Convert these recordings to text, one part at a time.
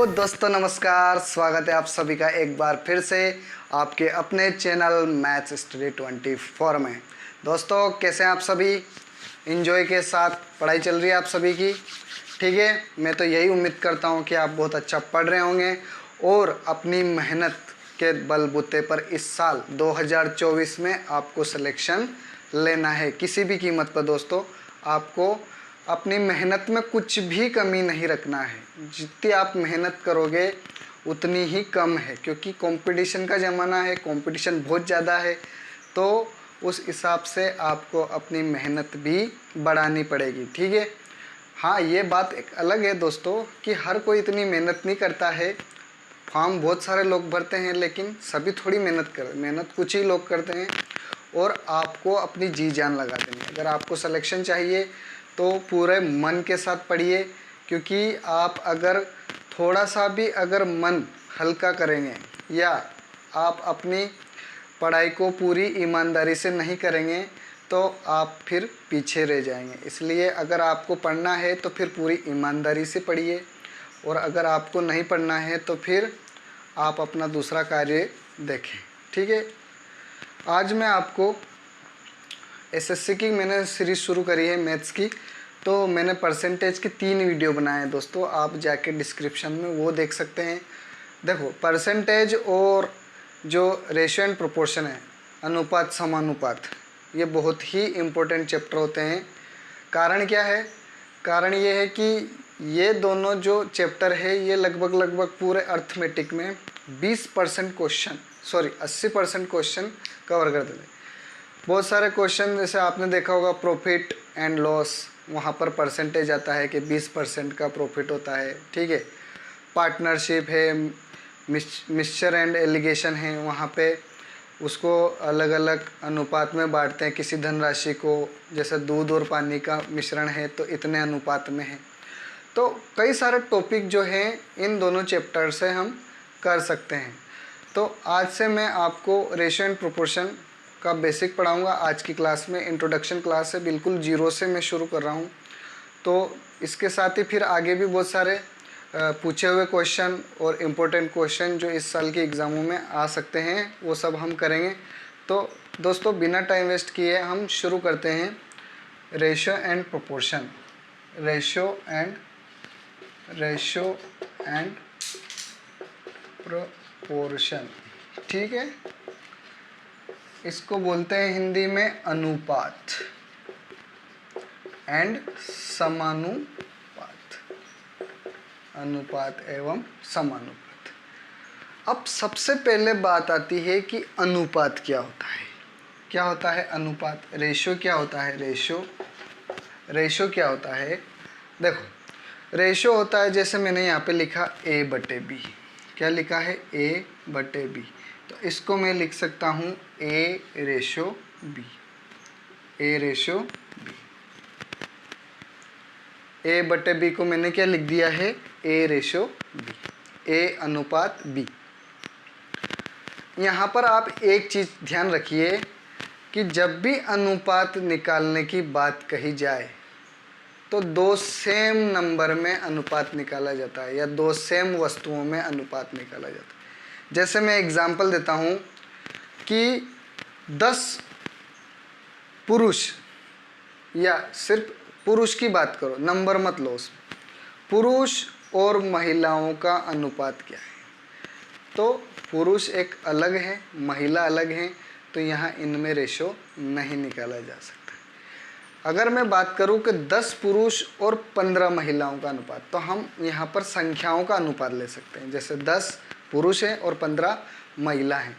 Hello दोस्तों, नमस्कार। स्वागत है आप सभी का एक बार फिर से आपके अपने चैनल मैथ्स स्टडी 24 में। दोस्तों, कैसे हैं आप सभी? एंजॉय के साथ पढ़ाई चल रही है आप सभी की? ठीक है, मैं तो यही उम्मीद करता हूं कि आप बहुत अच्छा पढ़ रहे होंगे और अपनी मेहनत के बलबूते पर इस साल 2024 में आपको सिलेक्शन लेना है किसी भी कीमत पर। दोस्तों, आपको अपनी मेहनत में कुछ भी कमी नहीं रखना है। जितनी आप मेहनत करोगे उतनी ही कम है, क्योंकि कंपटीशन का ज़माना है, कंपटीशन बहुत ज़्यादा है। तो उस हिसाब से आपको अपनी मेहनत भी बढ़ानी पड़ेगी। ठीक है। हाँ, ये बात एक अलग है दोस्तों कि हर कोई इतनी मेहनत नहीं करता है। फॉर्म बहुत सारे लोग भरते हैं, लेकिन सभी थोड़ी मेहनत कुछ ही लोग करते हैं और आपको अपनी जी जान लगा देनी है। अगर आपको सिलेक्शन चाहिए तो पूरे मन के साथ पढ़िए, क्योंकि आप अगर थोड़ा सा भी अगर मन हल्का करेंगे या आप अपनी पढ़ाई को पूरी ईमानदारी से नहीं करेंगे तो आप फिर पीछे रह जाएंगे। इसलिए अगर आपको पढ़ना है तो फिर पूरी ईमानदारी से पढ़िए, और अगर आपको नहीं पढ़ना है तो फिर आप अपना दूसरा कार्य देखें। ठीक है। आज मैं आपको एसएससी की मैंने सीरीज़ शुरू करी है मैथ्स की, तो मैंने परसेंटेज की 3 वीडियो बनाए हैं दोस्तों। आप जाके डिस्क्रिप्शन में वो देख सकते हैं। देखो, परसेंटेज और जो रेशियो एंड प्रोपोर्शन है, अनुपात समानुपात, ये बहुत ही इम्पोर्टेंट चैप्टर होते हैं। कारण क्या है? कारण ये है कि ये दोनों जो चैप्टर है ये लगभग पूरे अर्थमेटिक में 20% क्वेश्चन, सॉरी 80% क्वेश्चन कवर कर देते हैं। बहुत सारे क्वेश्चन जैसे आपने देखा होगा प्रॉफिट एंड लॉस, वहाँ पर परसेंटेज आता है कि 20% का प्रॉफिट होता है। ठीक है। पार्टनरशिप है, मिक्सचर एंड एलिगेशन है, वहाँ पे उसको अलग अलग अनुपात में बांटते हैं किसी धनराशि को। जैसे दूध और पानी का मिश्रण है तो इतने अनुपात में है। तो कई सारे टॉपिक जो हैं इन दोनों चैप्टर से हम कर सकते हैं। तो आज से मैं आपको रेशियो एंड प्रोपोर्शन का बेसिक पढ़ाऊंगा। आज की क्लास में इंट्रोडक्शन क्लास है, बिल्कुल जीरो से मैं शुरू कर रहा हूं। तो इसके साथ ही फिर आगे भी बहुत सारे पूछे हुए क्वेश्चन और इम्पोर्टेंट क्वेश्चन जो इस साल के एग्ज़ामों में आ सकते हैं वो सब हम करेंगे। तो दोस्तों, बिना टाइम वेस्ट किए हम शुरू करते हैं ratio and proportion. Ratio and proportion. ठीक है। इसको बोलते हैं हिंदी में अनुपात एंड समानुपात, अनुपात एवं समानुपात। अब सबसे पहले बात आती है कि अनुपात क्या होता है। क्या होता है अनुपात? रेशियो क्या होता है? रेशियो क्या होता है? देखो, रेशियो होता है, जैसे मैंने यहाँ पे लिखा A/B। क्या लिखा है? A/B। तो इसको मैं लिख सकता हूँ A/B। A/B को मैंने क्या लिख दिया है? A/B। A/B। यहाँ पर आप एक चीज़ ध्यान रखिए कि जब भी अनुपात निकालने की बात कही जाए तो 2 सेम नंबर में अनुपात निकाला जाता है या 2 सेम वस्तुओं में अनुपात निकाला जाता है। जैसे मैं एग्जांपल देता हूँ कि 10 पुरुष, या सिर्फ पुरुष की बात करो, नंबर मत लो उसमें, पुरुष और महिलाओं का अनुपात क्या है? तो पुरुष एक अलग है, महिला अलग है, तो यहाँ इनमें रेशो नहीं निकाला जा सकता। अगर मैं बात करूं कि 10 पुरुष और 15 महिलाओं का अनुपात, तो हम यहाँ पर संख्याओं का अनुपात ले सकते हैं। जैसे 10 पुरुष हैं और 15 महिला हैं,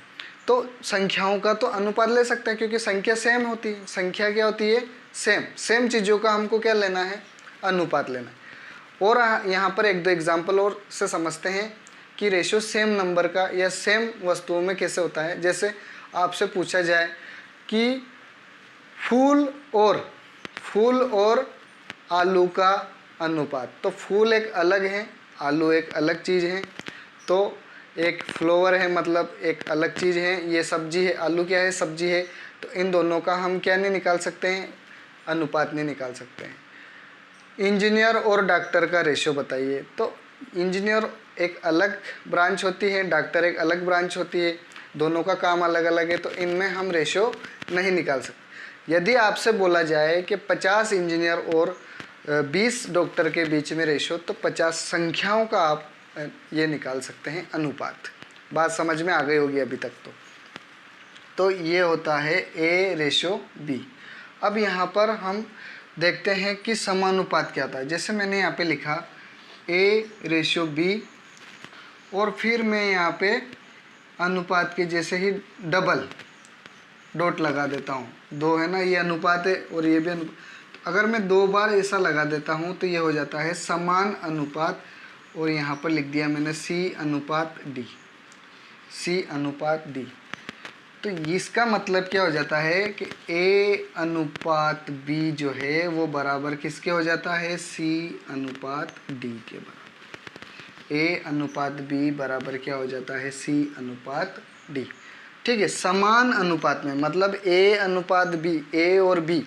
तो संख्याओं का तो अनुपात ले सकते हैं, क्योंकि संख्या सेम होती है। संख्या क्या होती है? सेम चीज़ों का हमको क्या लेना है? अनुपात लेना है। और यहाँ पर एक दो एग्जाम्पल और से समझते हैं कि रेशियो सेम नंबर का या सेम वस्तुओं में कैसे होता है। जैसे आपसे पूछा जाए कि फूल और आलू का अनुपात, तो फूल एक अलग है, आलू एक अलग चीज़ है। तो एक फ्लावर है, मतलब एक अलग चीज़ है, ये सब्जी है, आलू क्या है? सब्जी है। तो इन दोनों का हम क्या नहीं निकाल सकते हैं? अनुपात नहीं निकाल सकते हैं। इंजीनियर और डॉक्टर का रेशियो बताइए। तो इंजीनियर एक अलग ब्रांच होती है, डॉक्टर एक अलग ब्रांच होती है, दोनों का काम अलग अलग है, तो इनमें हम रेशो नहीं निकाल सकते। यदि आपसे बोला जाए कि 50 इंजीनियर और 20 डॉक्टर के बीच में रेशो, तो 50 संख्याओं का आप ये निकाल सकते हैं अनुपात। बात समझ में आ गई होगी अभी तक तो ये होता है A/B। अब यहाँ पर हम देखते हैं कि समानुपात क्या होता है। जैसे मैंने यहाँ पे लिखा A/B और फिर मैं यहाँ पे अनुपात के जैसे ही डबल डॉट लगा देता हूँ। 2 है ना, ये अनुपात है और ये भी अनुपात। अगर मैं 2 बार ऐसा लगा देता हूँ तो ये हो जाता है समान अनुपात, और यहाँ पर लिख दिया मैंने C/D, C/D। तो इसका मतलब क्या हो जाता है कि A/B जो है वो बराबर किसके हो जाता है, C/D के बराबर। A/B बराबर क्या हो जाता है, C/D। ठीक है, समान अनुपात में मतलब A/B, A और B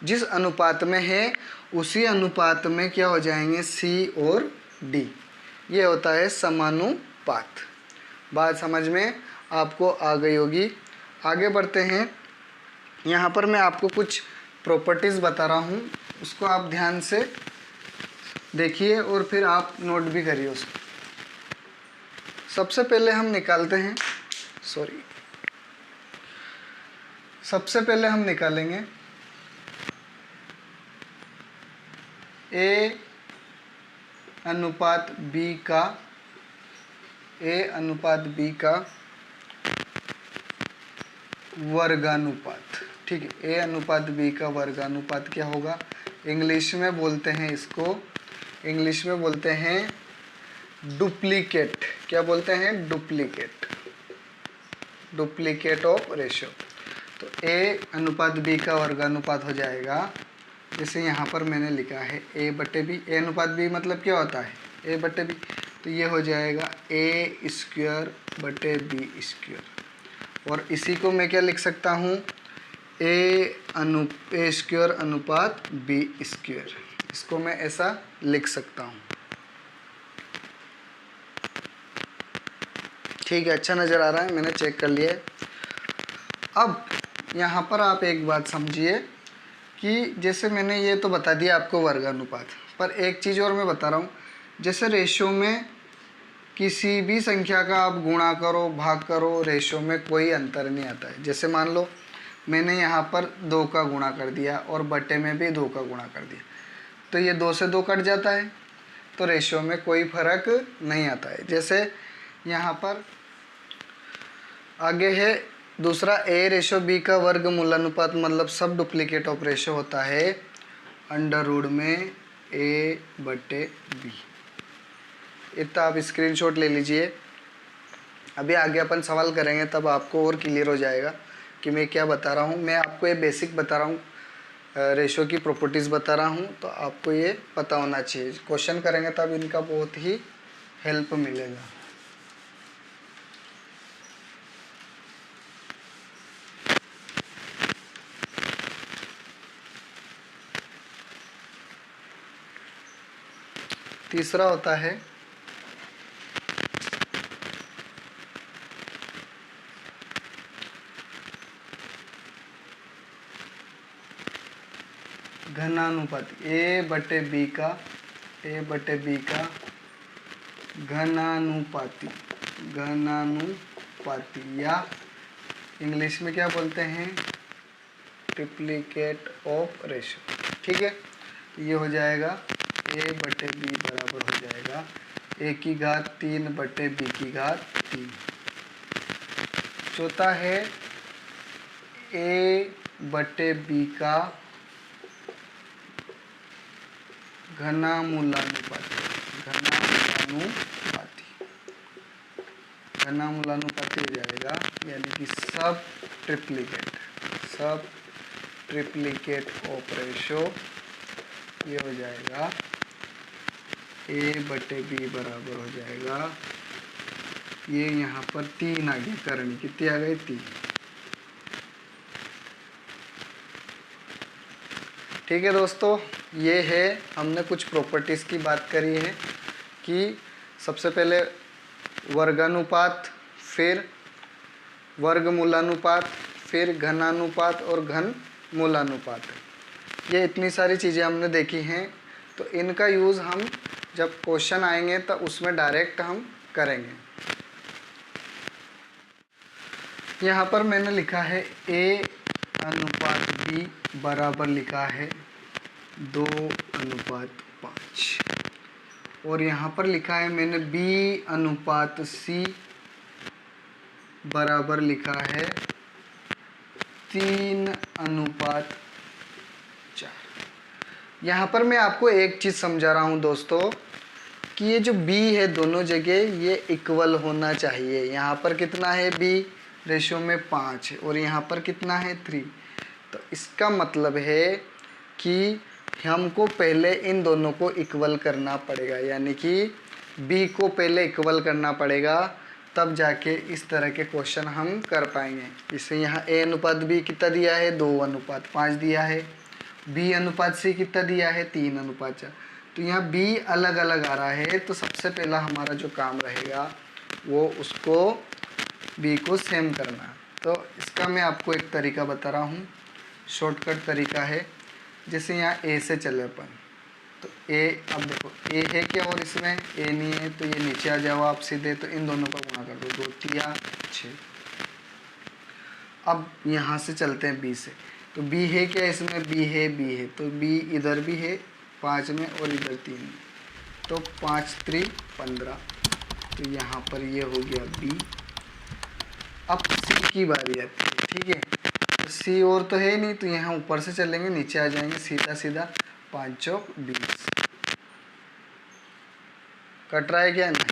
जिस अनुपात में है उसी अनुपात में क्या हो जाएंगे, C और D। ये होता है समानुपात। बात समझ में आपको आ गई होगी। आगे बढ़ते हैं। यहाँ पर मैं आपको कुछ प्रॉपर्टीज़ बता रहा हूँ, उसको आप ध्यान से देखिए और फिर आप नोट भी करिए उसको। सबसे पहले हम निकालते हैं, सबसे पहले हम निकालेंगे A/B का वर्गानुपात। ठीक है, A/B का वर्गानुपात क्या होगा, इंग्लिश में बोलते हैं इसको, इंग्लिश में बोलते हैं डुप्लीकेट। क्या बोलते हैं, डुप्लीकेट ऑफ रेशियो। तो A/B का वर्गानुपात हो जाएगा, जैसे यहाँ पर मैंने लिखा है A/B। A/B मतलब क्या होता है, A/B। तो ये हो जाएगा A²/B²। और इसी को मैं क्या लिख सकता हूँ, A²/B²। इसको मैं ऐसा लिख सकता हूँ। ठीक है, अच्छा नज़र आ रहा है, मैंने चेक कर लिया है। अब यहाँ पर आप एक बात समझिए कि जैसे मैंने ये तो बता दिया आपको वर्गानुपात, पर एक चीज़ और मैं बता रहा हूँ। जैसे रेशो में किसी भी संख्या का आप गुणा करो, भाग करो, रेशो में कोई अंतर नहीं आता है। जैसे मान लो मैंने यहाँ पर 2 का गुणा कर दिया और बटे में भी 2 का गुणा कर दिया, तो ये 2 से 2 कट जाता है, तो रेशो में कोई फर्क नहीं आता है। जैसे यहाँ पर आगे है दूसरा A/B का वर्गमूलानुपात, मतलब सब डुप्लीकेट ऑफ रेशो होता है √ में A/B। इतना आप स्क्रीनशॉट ले लीजिए। अभी आगे अपन सवाल करेंगे तब आपको और क्लियर हो जाएगा कि मैं क्या बता रहा हूँ। मैं आपको ये बेसिक बता रहा हूँ, रेशो की प्रॉपर्टीज़ बता रहा हूँ, तो आपको ये पता होना चाहिए। क्वेश्चन करेंगे तब इनका बहुत ही हेल्प मिलेगा। तीसरा होता है घनानुपाती। A/B का घनानुपाती या इंग्लिश में क्या बोलते हैं, ट्रिप्लिकेट ऑफ रेशो। ठीक है, ये हो जाएगा A/B बराबर हो जाएगा A⁻3/B⁻3। चौथा है A/B का घनामूलानुपाती हो जाएगा, यानी कि सब ट्रिप्लिकेट ऑफ रेशो। ये हो जाएगा A/B बराबर हो जाएगा, ये यहाँ पर 3 आ गई करनी, कितनी आ गई, 3। ठीक है दोस्तों, ये है हमने कुछ प्रॉपर्टीज़ की बात करी है कि सबसे पहले वर्गानुपात, फिर वर्गमूलानुपात, फिर घनानुपात और घन मूलानुपात। ये इतनी सारी चीज़ें हमने देखी हैं, तो इनका यूज़ हम जब क्वेश्चन आएंगे तो उसमें डायरेक्ट हम करेंगे। यहाँ पर मैंने लिखा है a अनुपात b बराबर लिखा है 2:5, और यहाँ पर लिखा है मैंने b अनुपात c बराबर लिखा है 3:4। यहाँ पर मैं आपको एक चीज़ समझा रहा हूँ दोस्तों कि ये जो b है दोनों जगह ये इक्वल होना चाहिए। यहाँ पर कितना है b रेशियो में 5 है, और यहाँ पर कितना है 3। तो इसका मतलब है कि हमको पहले इन दोनों को इक्वल करना पड़ेगा, यानी कि b को पहले इक्वल करना पड़ेगा, तब जाके इस तरह के क्वेश्चन हम कर पाएंगे। इसे यहाँ a अनुपात b कितना दिया है 2:5 दिया है, b अनुपात c कितना दिया है 3:4। तो यहाँ b अलग अलग आ रहा है, तो सबसे पहला हमारा जो काम रहेगा वो उसको b को सेम करना। तो इसका मैं आपको एक तरीका बता रहा हूँ, शॉर्टकट तरीका है। जैसे यहाँ a से चले अपन, तो a, अब देखो a है क्या और इसमें a नहीं है, तो ये नीचे आ जाओ आप सीधे, तो इन दोनों का गुणा कर दो, 2 3 6। अब यहाँ से चलते हैं b से, तो b है क्या इसमें b है, तो b इधर भी है 5 में और इधर 3 में, तो 5 3 15। तो यहाँ पर ये हो गया b। अब c की बारी आती है, ठीक है। तो c और तो है नहीं, तो यहाँ ऊपर से चलेंगे नीचे आ जाएंगे, सीधा सीधा 5 चौक 20। कट रहा है क्या? नहीं।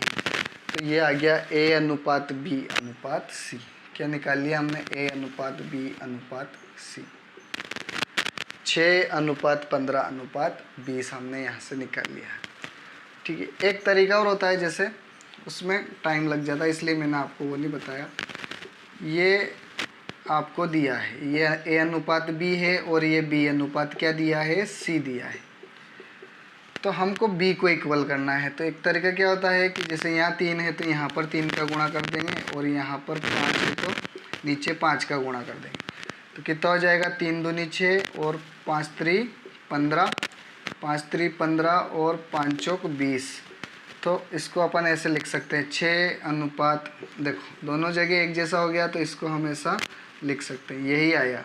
तो ये आ गया a अनुपात b अनुपात c। क्या निकाल लिया हमने? a अनुपात b अनुपात c। 6:15:20 हमने यहाँ से निकाल लिया, ठीक है। एक तरीका और होता है, जैसे उसमें टाइम लग जाता है, इसलिए मैंने आपको वो नहीं बताया। ये आपको दिया है, ये a अनुपात b है और ये b अनुपात क्या दिया है? c दिया है। तो हमको b को इक्वल करना है। तो एक तरीका क्या होता है कि जैसे यहाँ 3 है तो यहाँ पर 3 का गुणा कर देंगे, और यहाँ पर 5 है तो नीचे 5 का गुणा कर देंगे। तो कितना हो जाएगा? 3 दूनी 6 और 5 3 15, 5 3 15 और 5 चौक 20। तो इसको अपन ऐसे लिख सकते हैं 6 अनुपात, देखो दोनों जगह एक जैसा हो गया, तो इसको हम ऐसा लिख सकते हैं, यही आया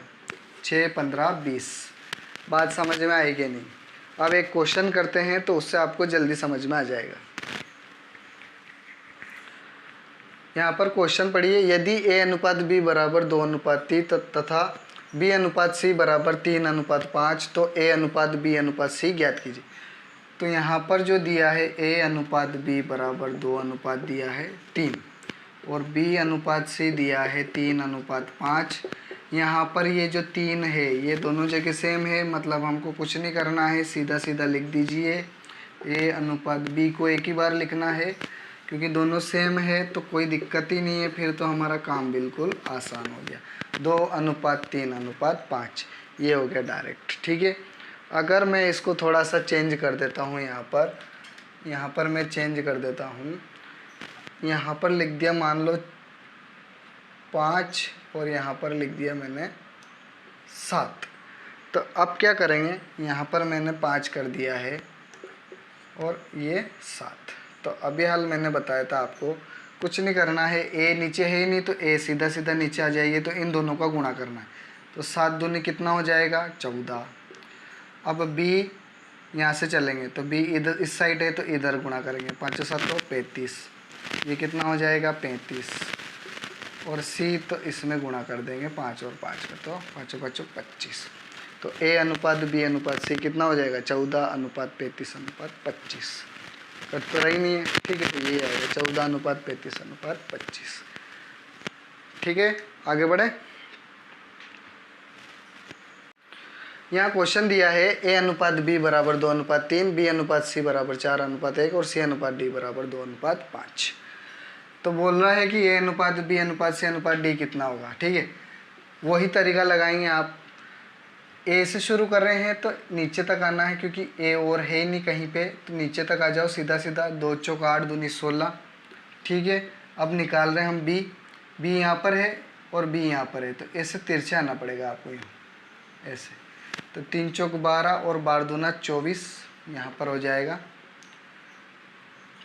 6 15 20। बात समझ में आएगी नहीं? अब एक क्वेश्चन करते हैं तो उससे आपको जल्दी समझ में आ जाएगा। यहाँ पर क्वेश्चन पढ़िए, यदि a अनुपात b बराबर 2:3 तथा b अनुपात c बराबर 3:5, तो a अनुपात b अनुपात c ज्ञात कीजिए। तो यहाँ पर जो दिया है a अनुपात b बराबर 2 दिया है 3, और b अनुपात c दिया है 3:5। यहाँ पर ये जो 3 है ये दोनों जगह सेम है, मतलब हमको कुछ नहीं करना है, सीधा सीधा लिख दीजिए। a अनुपात b को एक ही बार लिखना है, क्योंकि दोनों सेम है तो कोई दिक्कत ही नहीं है, फिर तो हमारा काम बिल्कुल आसान हो गया। 2:3:5 ये हो गया डायरेक्ट, ठीक है। अगर मैं इसको थोड़ा सा चेंज कर देता हूँ, यहाँ पर मैं चेंज कर देता हूँ, यहाँ पर लिख दिया मान लो 5 और यहाँ पर लिख दिया मैंने 7। तो अब क्या करेंगे, यहाँ पर मैंने 5 कर दिया है और ये 7। तो अभी हाल मैंने बताया था आपको, कुछ नहीं करना है, a नीचे है ही नहीं तो a सीधा सीधा नीचे आ जाइए, तो इन दोनों का गुणा करना है। तो 7 दूनी कितना हो जाएगा? 14। अब b यहाँ से चलेंगे तो b इधर इस साइड है तो इधर गुणा करेंगे, 5 7 तो 35, ये कितना हो जाएगा? 35। और c तो इसमें गुणा कर देंगे 5 और 5 का, तो 5 और 5 25। तो a अनुपात b अनुपात c कितना हो जाएगा? 14:35:25। कट तो रही नहीं है, ठीक है। तो यही आएगा 14:35:25, ठीक है। आगे बढ़े। यहाँ क्वेश्चन दिया है a अनुपात b बराबर 2:3, b अनुपात c बराबर 4:1 और c अनुपात d बराबर 2:5। तो बोल रहा है कि a अनुपात b अनुपात c अनुपात d कितना होगा, ठीक है। वही तरीका लगाएंगे आप। ए से शुरू कर रहे हैं तो नीचे तक आना है, क्योंकि ए और है ही नहीं कहीं पे, तो नीचे तक आ जाओ सीधा सीधा। 2 चौक 8 दूनी 16, ठीक है। अब निकाल रहे हैं हम बी, बी यहाँ पर है और बी यहाँ पर है, तो ऐसे तिरछे आना पड़ेगा आपको यहाँ ऐसे। तो 3 चौक 12 और 12 दूना 24 यहाँ पर हो जाएगा,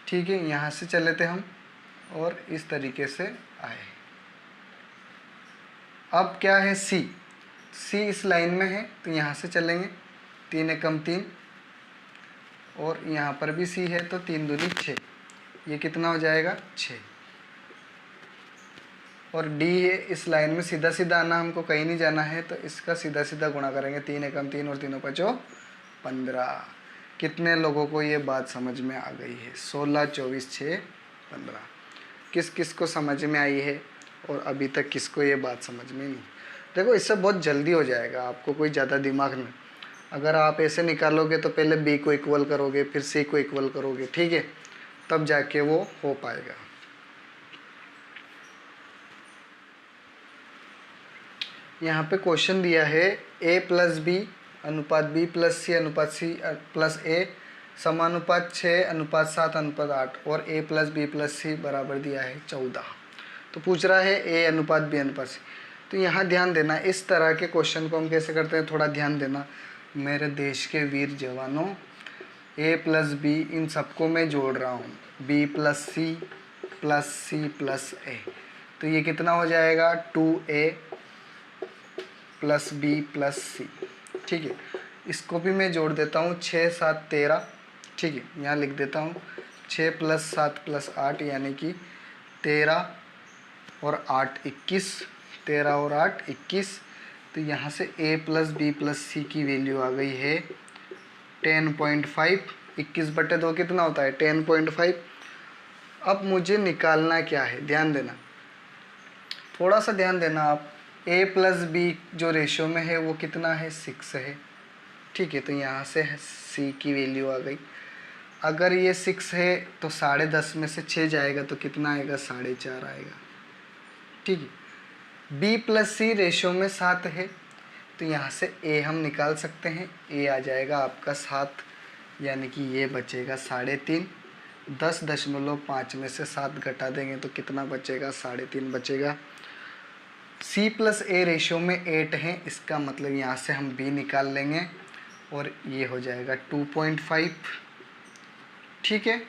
ठीक है। यहाँ से चले थे हम और इस तरीके से आए। अब क्या है सी, सी इस लाइन में है तो यहाँ से चलेंगे, 3 एकम 3 और यहाँ पर भी सी है तो 3 दूनी 6, ये कितना हो जाएगा 6। और डी है इस लाइन में, सीधा सीधा आना, हमको कहीं नहीं जाना है, तो इसका सीधा सीधा गुणा करेंगे, 3 एकम 3 और 3 5 15। कितने लोगों को ये बात समझ में आ गई है? 16 24 6 15। किस किस को समझ में आई है और अभी तक किसको ये बात समझ में नहीं? देखो इससे बहुत जल्दी हो जाएगा, आपको कोई ज़्यादा दिमाग नहीं। अगर आप ऐसे निकालोगे तो पहले बी को इक्वल करोगे, फिर सी को इक्वल करोगे, ठीक है, तब जाके वो हो पाएगा। यहाँ पे क्वेश्चन दिया है a प्लस बी अनुपात b प्लस सी अनुपात सी प्लस ए समानुपात 6 अनुपात 7 अनुपात 8 और a प्लस बी प्लस सी बराबर दिया है 14। तो पूछ रहा है a अनुपात b अनुपात सी। तो यहाँ ध्यान देना, इस तरह के क्वेश्चन को हम कैसे करते हैं, थोड़ा ध्यान देना मेरे देश के वीर जवानों। a प्लस बी इन सबको मैं जोड़ रहा हूँ, b प्लस सी प्लस ए, तो ये कितना हो जाएगा 2a प्लस बी प्लस सी, ठीक है। इसको भी मैं जोड़ देता हूँ, 6 7 13, ठीक है। यहाँ लिख देता हूँ 6 प्लस 7 प्लस 8 यानी कि 13 और 8 21, 13 और 8 21। तो यहाँ से a प्लस बी प्लस सी की वैल्यू आ गई है 10.5। 21/2 कितना होता है 10.5। अब मुझे निकालना क्या है, ध्यान देना, थोड़ा सा ध्यान देना आप। a प्लस बी जो रेशियो में है वो कितना है 6 है, ठीक है। तो यहाँ से c की वैल्यू आ गई। अगर ये 6 है तो 10.5 में से 6 जाएगा तो कितना आएगा 4.5 आएगा, ठीक है। b प्लस सी रेशियो में 7 है तो यहाँ से a हम निकाल सकते हैं, a आ जाएगा आपका 7, यानी कि ये बचेगा 3.5। 10.5 में से 7 घटा देंगे तो कितना बचेगा 3.5 बचेगा। c प्लस ए रेशियो में 8 है, इसका मतलब यहाँ से हम b निकाल लेंगे और ये हो जाएगा 2.5, ठीक है।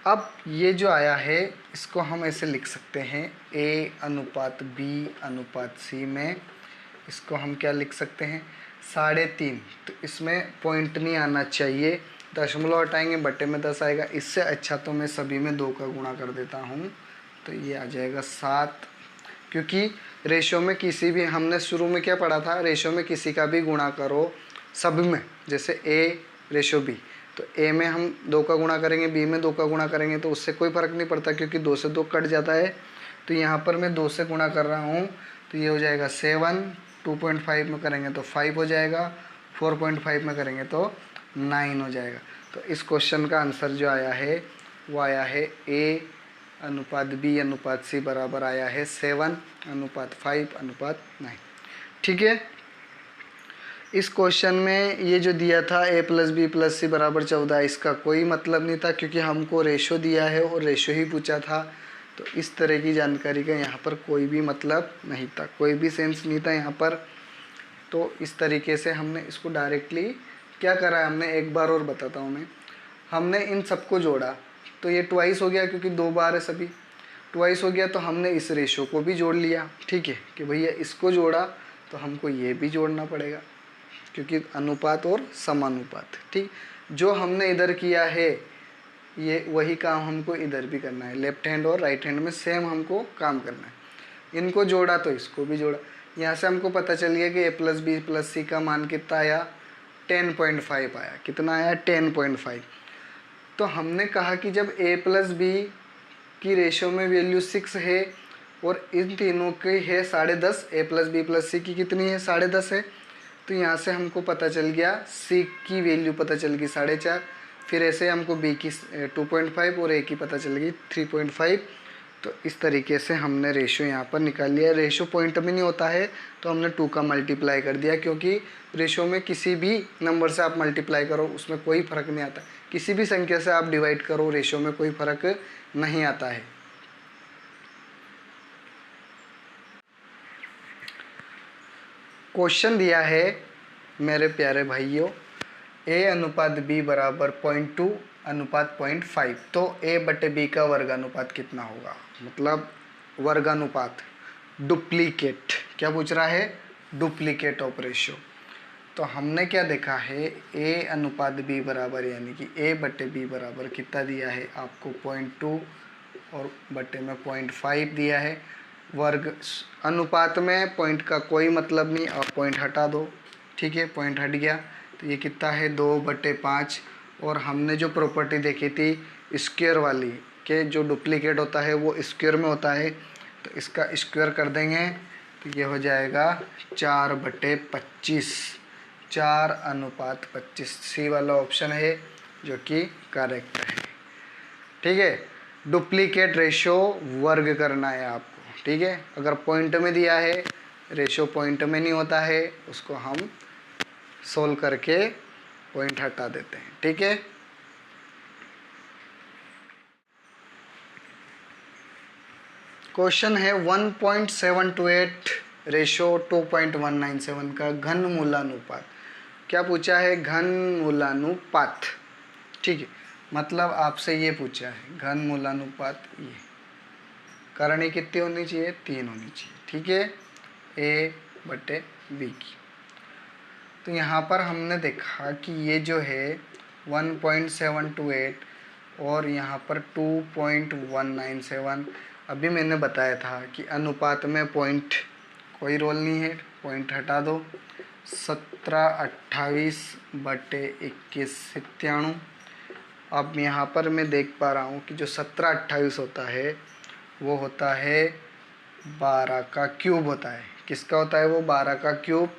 अब ये जो आया है इसको हम ऐसे लिख सकते हैं a अनुपात b अनुपात c में, इसको हम क्या लिख सकते हैं 3.5। तो इसमें पॉइंट नहीं आना चाहिए, दशमलव हटाएंगे बट्टे में 10 आएगा। इससे अच्छा तो मैं सभी में 2 का गुणा कर देता हूँ, तो ये आ जाएगा 7। क्योंकि रेशो में किसी भी, हमने शुरू में क्या पढ़ा था, रेशो में किसी का भी गुणा करो सब में, जैसे a रेशो b, तो a में हम 2 का गुणा करेंगे, b में 2 का गुणा करेंगे, तो उससे कोई फ़र्क नहीं पड़ता क्योंकि 2 से 2 कट जाता है। तो यहाँ पर मैं 2 से गुणा कर रहा हूँ तो ये हो जाएगा 7, 2.5 में करेंगे तो 5 हो जाएगा, 4.5 में करेंगे तो 9 हो जाएगा। तो इस क्वेश्चन का आंसर जो आया है वो आया है a अनुपात b अनुपात c बराबर आया है 7 अनुपात 5 अनुपात 9, ठीक है। इस क्वेश्चन में ये जो दिया था a प्लस बी प्लस सी बराबर 14, इसका कोई मतलब नहीं था क्योंकि हमको रेशो दिया है और रेशो ही पूछा था। तो इस तरह की जानकारी का यहाँ पर कोई भी मतलब नहीं था, कोई भी सेंस नहीं था यहाँ पर। तो इस तरीके से हमने इसको डायरेक्टली क्या करा है, हमने एक बार और बताता हूँ मैं, हमने इन सबको जोड़ा तो ये ट्वाइस हो गया क्योंकि 2 बार है सभी, ट्वाइस हो गया। तो हमने इस रेशो को भी जोड़ लिया, ठीक है, कि भैया इसको जोड़ा तो हमको ये भी जोड़ना पड़ेगा क्योंकि अनुपात और समानुपात, ठीक। जो हमने इधर किया है ये वही काम हमको इधर भी करना है, लेफ्ट हैंड और राइट हैंड में सेम हमको काम करना है। इनको जोड़ा तो इसको भी जोड़ा। यहाँ से हमको पता चल गया कि a प्लस बी प्लस सी का मान कितना आया 10.5 आया। कितना आया 10.5। तो हमने कहा कि जब a प्लस बी की रेशो में वैल्यू 6 है और इन तीनों की है 10.5, a प्लस बी प्लस सी की कितनी है 10.5 है, तो यहाँ से हमको पता चल गया c की वैल्यू पता चल गई 4.5। फिर ऐसे हमको b की 2.5 और a की पता चल गई 3.5। तो इस तरीके से हमने रेशो यहाँ पर निकाल लिया। रेशो पॉइंट में नहीं होता है तो हमने 2 का मल्टीप्लाई कर दिया, क्योंकि रेशो में किसी भी नंबर से आप मल्टीप्लाई करो उसमें कोई फ़र्क नहीं आता। किसी भी संख्या से आप डिवाइड करो रेशो में कोई फ़र्क नहीं आता है। क्वेश्चन दिया है मेरे प्यारे भाइयों, a अनुपात b बराबर 0.2 अनुपात 0.5, तो a बटे b का वर्गानुपात कितना होगा। मतलब वर्गानुपात, डुप्लीकेट। क्या पूछ रहा है? Duplicate of ratio. तो हमने क्या देखा है, a अनुपात b बराबर यानी कि a बटे b बराबर कितना दिया है आपको 0.2 और बटे में 0.5 दिया है। वर्ग अनुपात में पॉइंट का कोई मतलब नहीं, आप पॉइंट हटा दो, ठीक है, पॉइंट हट गया। तो ये कितना है 2/5। और हमने जो प्रॉपर्टी देखी थी स्क्वायर वाली के जो डुप्लीकेट होता है वो स्क्वायर में होता है, तो इसका स्क्वायर कर देंगे तो ये हो जाएगा 4/25, 4:25। सी वाला ऑप्शन है जो कि करेक्ट है। ठीक है, डुप्लीकेट रेशो वर्ग करना है आपको, ठीक है। अगर पॉइंट में दिया है, रेशो पॉइंट में नहीं होता है, उसको हम सोल्व करके पॉइंट हटा देते हैं, ठीक है। क्वेश्चन है 1.728 रेशो 2.197 का घन मूलानुपात। क्या पूछा है? घन मूलानुपात, ठीक है। मतलब आपसे ये पूछा है घन मूलानुपात, ये करणी कितनी होनी चाहिए? 3 होनी चाहिए, ठीक है, a/b की। तो यहाँ पर हमने देखा कि ये जो है 1.728 और यहाँ पर 2.197। अभी मैंने बताया था कि अनुपात में पॉइंट कोई रोल नहीं है, पॉइंट हटा दो। 17/28/21 अब यहाँ पर मैं देख पा रहा हूँ कि जो 17/28 होता है वो होता है 12 का क्यूब होता है। किसका होता है वो? 12 का क्यूब।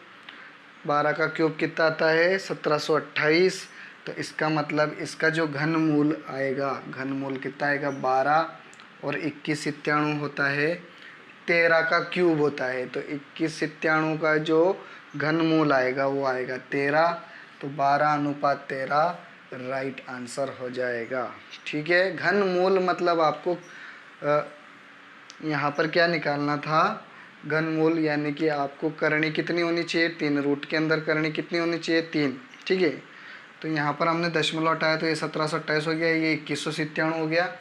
12 का क्यूब कितना आता है? 1728। तो इसका मतलब इसका जो घनमूल आएगा, घनमूल कितना आएगा? 12 और 21 होता है 13 का क्यूब होता है। तो 21 का जो घनमूल आएगा वो आएगा 13। तो 12:13 राइट आंसर हो जाएगा, ठीक है। घनमूल मतलब आपको यहाँ पर क्या निकालना था? घनमूल यानी कि आपको करणी कितनी होनी चाहिए? 3। रूट के अंदर करणी कितनी होनी चाहिए? 3, ठीक है। तो यहाँ पर हमने दशमलव हटाया तो ये 1728 हो गया, ये 2197 हो गया।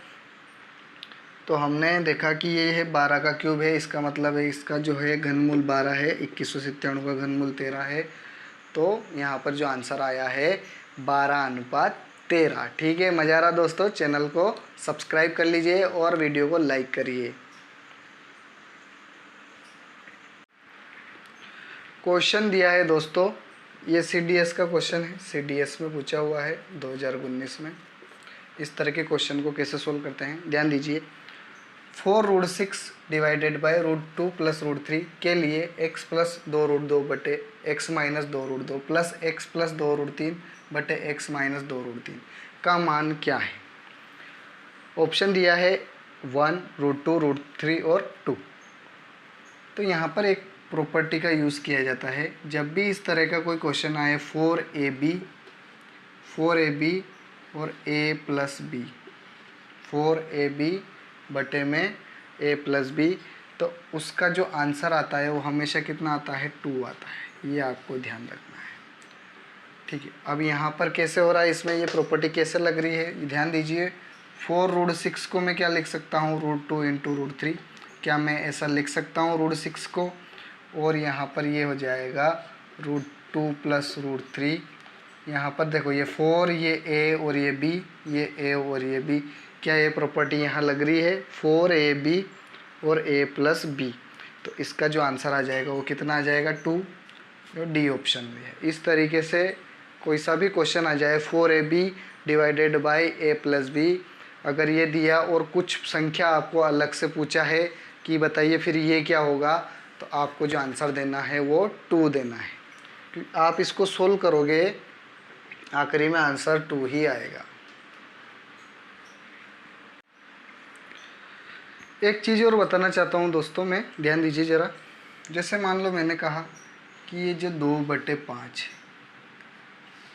तो हमने देखा कि ये है 12 का क्यूब है, इसका मतलब है इसका जो है घनमूल 12 है, 2197 का घनमूल 13 है। तो यहाँ पर जो आंसर आया है 12:13, ठीक है। मज़ा आ रहा दोस्तों? चैनल को सब्सक्राइब कर लीजिए और वीडियो को लाइक करिए। क्वेश्चन दिया है दोस्तों, ये CDS का क्वेश्चन है, CDS में पूछा हुआ है 2019 में। इस तरह के क्वेश्चन को कैसे सोल्व करते हैं ध्यान दीजिए। 4√6 डिवाइडेड बाय √2 प्लस √3 के लिए x प्लस 2√2 बटे x minus 2√2 plus x plus 2√3 बटे x माइनस 2√3 का मान क्या है? ऑप्शन दिया है 1, √2, √3 और 2। तो यहाँ पर एक प्रॉपर्टी का यूज़ किया जाता है। जब भी इस तरह का कोई क्वेश्चन आए 4ab और a प्लस b, 4ab बटे में a प्लस b, तो उसका जो आंसर आता है वो हमेशा कितना आता है? 2 आता है। ये आपको ध्यान रखना है, ठीक है। अब यहाँ पर कैसे हो रहा है, इसमें ये प्रॉपर्टी कैसे लग रही है ध्यान दीजिए। 4√6 को मैं क्या लिख सकता हूँ? √2 इंटू √3। क्या मैं ऐसा लिख सकता हूँ √6 को? और यहाँ पर ये हो जाएगा √2 प्लस √3। यहाँ पर देखो ये 4, ये a और ये b, ये a और ये b। क्या ये प्रॉपर्टी यहाँ लग रही है? 4ab और a प्लस b। तो इसका जो आंसर आ जाएगा वो कितना आ जाएगा? 2, जो डी ऑप्शन में है। इस तरीके से कोई सा भी क्वेश्चन आ जाए 4ab divided by a plus b, अगर ये दिया और कुछ संख्या आपको अलग से पूछा है कि बताइए फिर ये क्या होगा, तो आपको जो आंसर देना है वो 2 देना है। आप इसको सोल्व करोगे आखिरी में आंसर 2 ही आएगा। एक चीज़ और बताना चाहता हूँ दोस्तों, मैं ध्यान दीजिए ज़रा। जैसे मान लो मैंने कहा कि ये जो 2/5 है,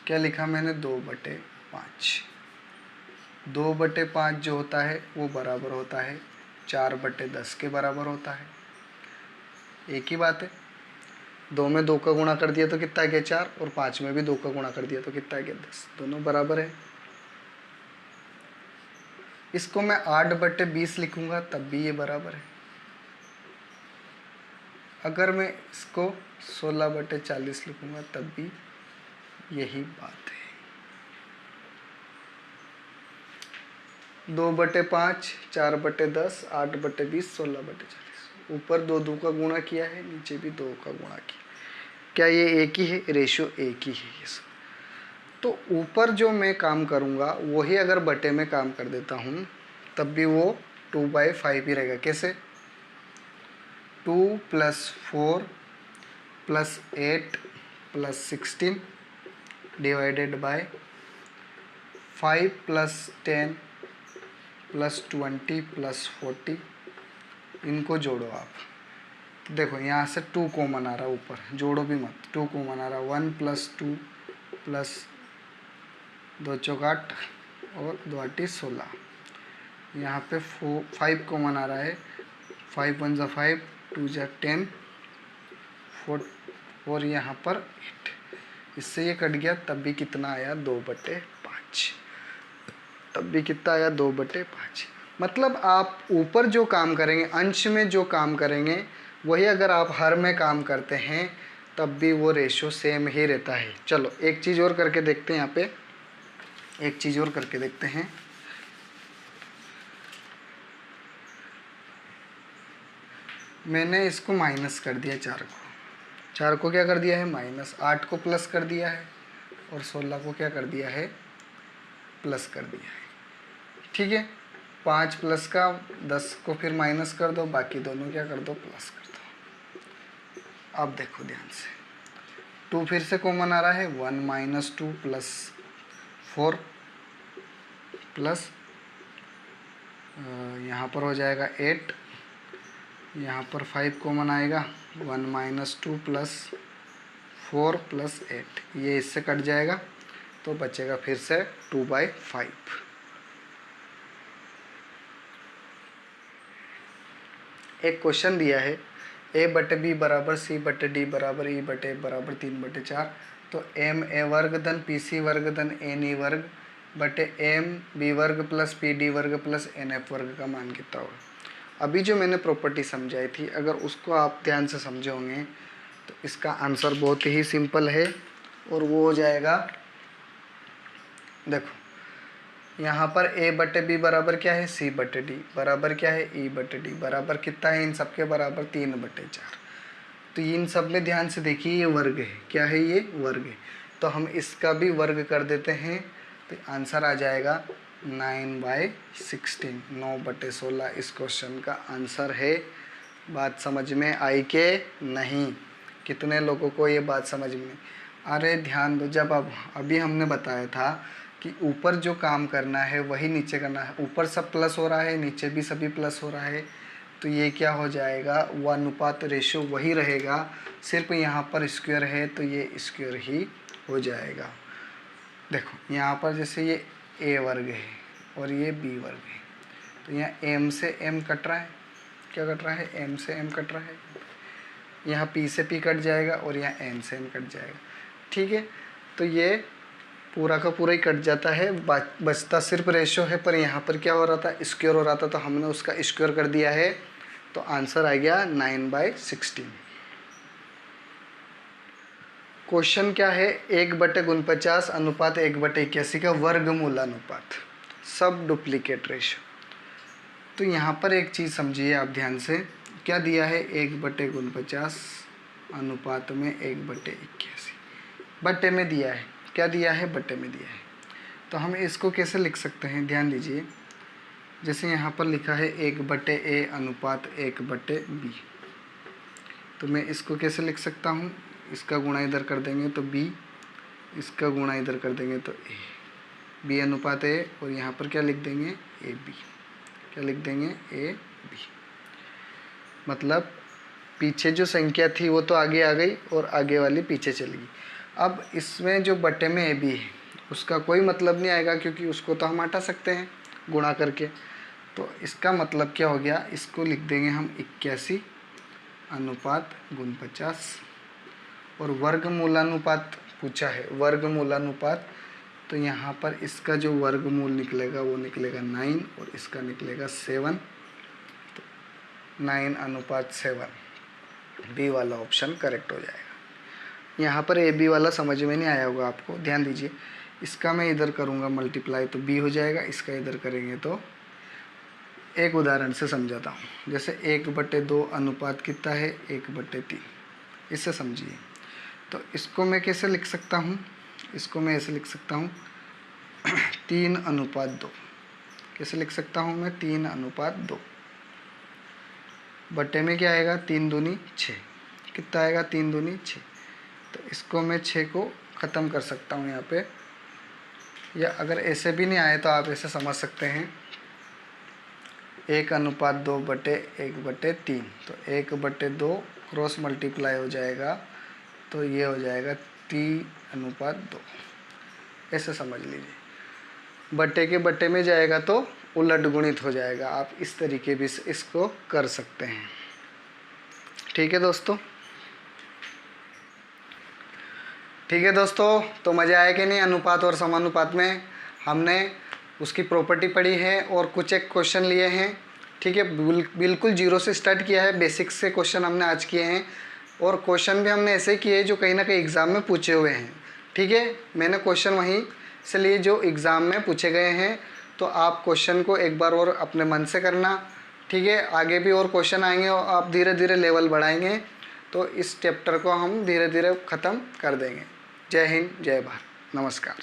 क्या लिखा मैंने, 2/5। 2/5 जो होता है वो बराबर होता है 4/10 के बराबर होता है। एक ही बात है, 2 में 2 का गुणा कर दिया तो कितना आ गया 4, और 5 में भी 2 का गुणा कर दिया तो कितना आ गया 10, दोनों बराबर है। इसको मैं 8/20 लिखूंगा तब भी ये बराबर है। अगर मैं इसको 16/40 लिखूंगा तब भी यही बात है। 2/5, 4/10, 8/20, 16/40। ऊपर 2 का गुणा किया है, नीचे भी 2 का गुणा किया। क्या ये एक ही है? रेशियो एक ही है ये सब। तो ऊपर जो मैं काम करूँगा वही अगर बटे में काम कर देता हूँ तब भी वो 2/5 ही रहेगा। कैसे? 2 + 4 + 8 + 16 डिवाइडेड बाय 5 + 10 + 20 + 40। इनको जोड़ो आप, तो देखो यहाँ से 2 कॉमन आ रहा है, ऊपर जोड़ो भी मत, 2 कॉमन आ रहा है। 1 + 2 + 2 चौक 8 और 2 8 16। यहाँ पे 5 कॉमन आ रहा है, 5 1 = 5, 2 = 10, 4 और यहाँ पर 8। इससे ये कट गया तब भी कितना आया? 2/5। तब भी कितना आया? 2/5। मतलब आप ऊपर जो काम करेंगे, अंश में जो काम करेंगे, वही अगर आप हर में काम करते हैं तब भी वो रेशो सेम ही रहता है। चलो एक चीज़ और करके देखते हैं। यहाँ पे एक चीज़ और करके देखते हैं। मैंने इसको माइनस कर दिया, 4 को क्या कर दिया है? माइनस। 8 को प्लस कर दिया है और 16 को क्या कर दिया है? प्लस कर दिया है। ठीक है, 5 प्लस का 10 को फिर माइनस कर दो, बाकी दोनों क्या कर दो? प्लस कर दो। अब देखो ध्यान से, 2 फिर से कॉमन आ रहा है, 1 - 2 + 4 प्लस यहाँ पर हो जाएगा 8, यहाँ पर 5 कॉमन आएगा, 1 - 2 + 4 + 8, ये इससे कट जाएगा तो बचेगा फिर से 2/5। एक क्वेश्चन दिया है a/b = c/d = e/f = 3/4। तो ma² धन pc² धन ne² बटे mb² + pd² + nf² का मान कितना होगा? अभी जो मैंने प्रॉपर्टी समझाई थी, अगर उसको आप ध्यान से समझे होंगे तो इसका आंसर बहुत ही सिंपल है और वो हो जाएगा, देखो यहाँ पर a/b बराबर क्या है? c/d बराबर क्या है? e/d बराबर कितना है? इन सब के बराबर 3/4। तो इन सब में ध्यान से देखिए, ये वर्ग है। क्या है? ये वर्ग है। तो हम इसका भी वर्ग कर देते हैं तो आंसर आ जाएगा 9/16, 9/16 इस क्वेश्चन का आंसर है। बात समझ में आई के नहीं? कितने लोगों को ये बात समझ में? अरे ध्यान दो, जब अब अभी हमने बताया था कि ऊपर जो काम करना है वही नीचे करना है। ऊपर सब प्लस हो रहा है, नीचे भी सभी प्लस हो रहा है, तो ये क्या हो जाएगा? वो अनुपात रेशो वही रहेगा, सिर्फ यहाँ पर स्क्वायर है तो ये स्क्वायर ही हो जाएगा। देखो यहाँ पर जैसे ये a² है और ये b² है, तो यहाँ m से m कट रहा है। क्या कट रहा है? m से m कट रहा है। यहाँ p से p कट जाएगा और यहाँ n से n कट जाएगा। ठीक है, तो ये पूरा का पूरा ही कट जाता है, बचता सिर्फ रेशो है। पर यहाँ पर क्या हो रहा था? स्क्वायर हो रहा था, तो हमने उसका स्क्वायर कर दिया है, तो आंसर आ गया 9/16। क्वेश्चन क्या है? 1/49 अनुपात 1/81 का वर्गमूल अनुपात, सब डुप्लीकेट रेशो। तो यहाँ पर एक चीज़ समझिए आप ध्यान से, क्या दिया है? 1/49 अनुपात में 1/81 बट्टे में दिया है। क्या दिया है? बट्टे में दिया है। तो हम इसको कैसे लिख सकते हैं? ध्यान दीजिए, जैसे यहाँ पर लिखा है 1/a अनुपात 1/b, तो मैं इसको कैसे लिख सकता हूँ? इसका गुणा इधर कर देंगे तो b, इसका गुणा इधर कर देंगे तो a, b अनुपात a, और यहाँ पर क्या लिख देंगे? ab। क्या लिख देंगे? ab। बी। मतलब पीछे जो संख्या थी वो तो आगे आ गई और आगे वाली पीछे चली गई। अब इसमें जो बटे में ए बी है उसका कोई मतलब नहीं आएगा, क्योंकि उसको तो हम हटा सकते हैं गुणा करके। तो इसका मतलब क्या हो गया, इसको लिख देंगे हम 81 अनुपात गुण 50। और वर्गमूलानुपात पूछा है, वर्गमूलानुपात, तो यहाँ पर इसका जो वर्गमूल निकलेगा वो निकलेगा 9 और इसका निकलेगा 7। तो 9:7 बी वाला ऑप्शन करेक्ट हो जाएगा। यहाँ पर ए बी वाला समझ में नहीं आया होगा आपको, ध्यान दीजिए। इसका मैं इधर करूँगा मल्टीप्लाई तो बी हो जाएगा, इसका इधर करेंगे तो, एक उदाहरण से समझाता हूँ। जैसे 1/2 अनुपात कितना है, 1/3, इससे समझिए। तो इसको मैं कैसे लिख सकता हूँ, इसको मैं ऐसे लिख सकता हूँ 3:2। कैसे लिख सकता हूँ मैं, 3:2। बटे में क्या आएगा, 3 दूनी 6, कितना आएगा 3 दूनी 6। तो इसको मैं 6 को ख़त्म कर सकता हूँ यहाँ पे, या अगर ऐसे भी नहीं आए तो आप ऐसे समझ सकते हैं 1:2 बटे 1/3। तो 1/2 क्रॉस मल्टीप्लाई हो जाएगा, तो ये हो जाएगा 3:2, ऐसे समझ लीजिए। बटे के बटे में जाएगा तो उलट गुणित हो जाएगा। आप इस तरीके भी इसको कर सकते हैं। ठीक है दोस्तों, ठीक है दोस्तों, तो मज़ा आया कि नहीं। अनुपात और समानुपात में हमने उसकी प्रॉपर्टी पढ़ी है और कुछ एक क्वेश्चन लिए हैं। ठीक है, बिल्कुल जीरो से स्टार्ट किया है, बेसिक्स से क्वेश्चन हमने आज किए हैं, और क्वेश्चन भी हमने ऐसे किए जो कहीं ना कहीं एग्ज़ाम में पूछे हुए हैं। ठीक है, मैंने क्वेश्चन वहीं से लिए जो एग्ज़ाम में पूछे गए हैं। तो आप क्वेश्चन को एक बार और अपने मन से करना। ठीक है, आगे भी और क्वेश्चन आएंगे और आप धीरे धीरे लेवल बढ़ाएंगे, तो इस चैप्टर को हम धीरे धीरे ख़त्म कर देंगे। जय हिंद, जय भारत, नमस्कार।